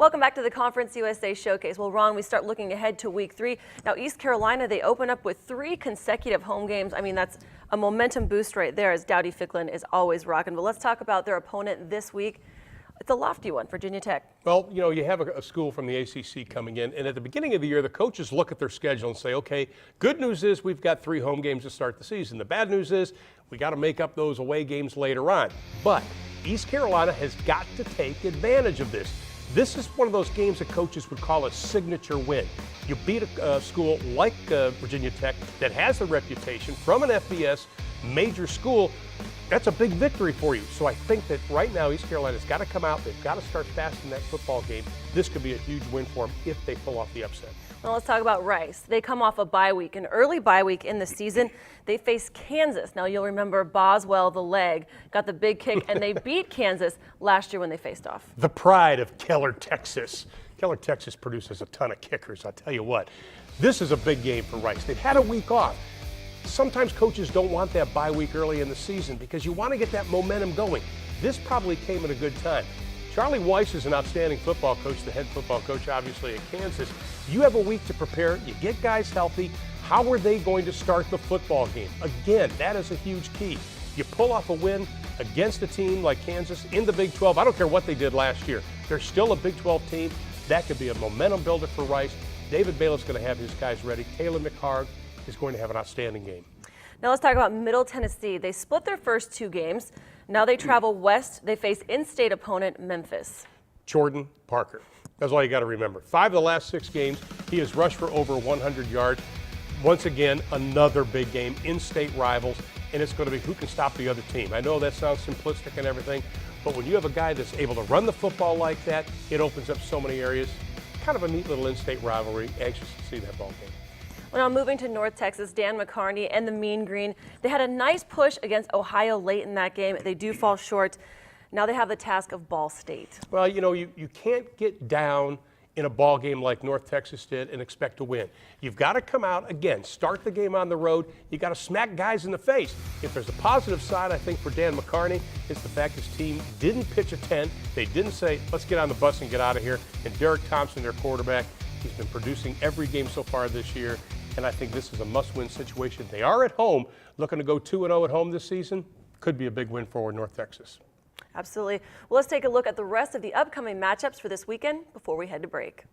Welcome back to the Conference USA Showcase. Well, Ron, we start looking ahead to week 3. Now, East Carolina, they open up with 3 consecutive home games. I mean, that's a momentum boost right there, as Dowdy Ficklin is always rocking. But let's talk about their opponent this week. It's a lofty one, Virginia Tech. Well, you know, you have a school from the ACC coming in, and at the beginning of the year, the coaches look at their schedule and say, okay, good news is we've got 3 home games to start the season. The bad news is we got to make up those away games later on. But East Carolina has got to take advantage of this. This is one of those games that coaches would call a signature win. You beat a school like Virginia Tech that has a reputation from an FBS major school. That's a big victory for you. So I think that right now East Carolina's got to come out. They've got to start fast in that football game. This could be a huge win for them if they pull off the upset. Well, let's talk about Rice. They come off a bye week, an early bye week in the season. They face Kansas. Now, you'll remember Boswell, the leg, got the big kick, and they beat Kansas last year when they faced off. The pride of Keller, Texas. Keller, Texas produces a ton of kickers, I'll tell you what. This is a big game for Rice. They've had a week off. Sometimes coaches don't want that bye week early in the season because you want to get that momentum going. This probably came at a good time. Charlie Weiss is an outstanding football coach, the head football coach, obviously, at Kansas. You have a week to prepare. You get guys healthy. How are they going to start the football game? Again, that is a huge key. You pull off a win against a team like Kansas in the Big 12. I don't care what they did last year. They're still a Big 12 team. That could be a momentum builder for Rice. David Bailiff's going to have his guys ready. Taylor McHarg is going to have an outstanding game. Now let's talk about Middle Tennessee. They split their first 2 games. Now they travel west. They face in-state opponent Memphis. Jordan Parker. That's all you got to remember. 5 of the last 6 games, he has rushed for over 100 yards. Once again, another big game, in-state rivals, and it's going to be who can stop the other team. I know that sounds simplistic and everything, but when you have a guy that's able to run the football like that, it opens up so many areas. Kind of a neat little in-state rivalry. Anxious to see that ball game. Well, now moving to North Texas, Dan McCarney and the Mean Green, they had a nice push against Ohio late in that game. They do fall short. Now they have the task of Ball State. Well, you know, you can't get down in a ball game like North Texas did and expect to win. You've got to come out, again, start the game on the road. You got to smack guys in the face. If there's a positive side, I think, for Dan McCarney, it's the fact his team didn't pitch a tent. They didn't say, let's get on the bus and get out of here. And Derek Thompson, their quarterback, he's been producing every game so far this year. And I think this is a must-win situation. They are at home, looking to go 2-0 at home this season. Could be a big win for North Texas. Absolutely. Well, let's take a look at the rest of the upcoming matchups for this weekend before we head to break.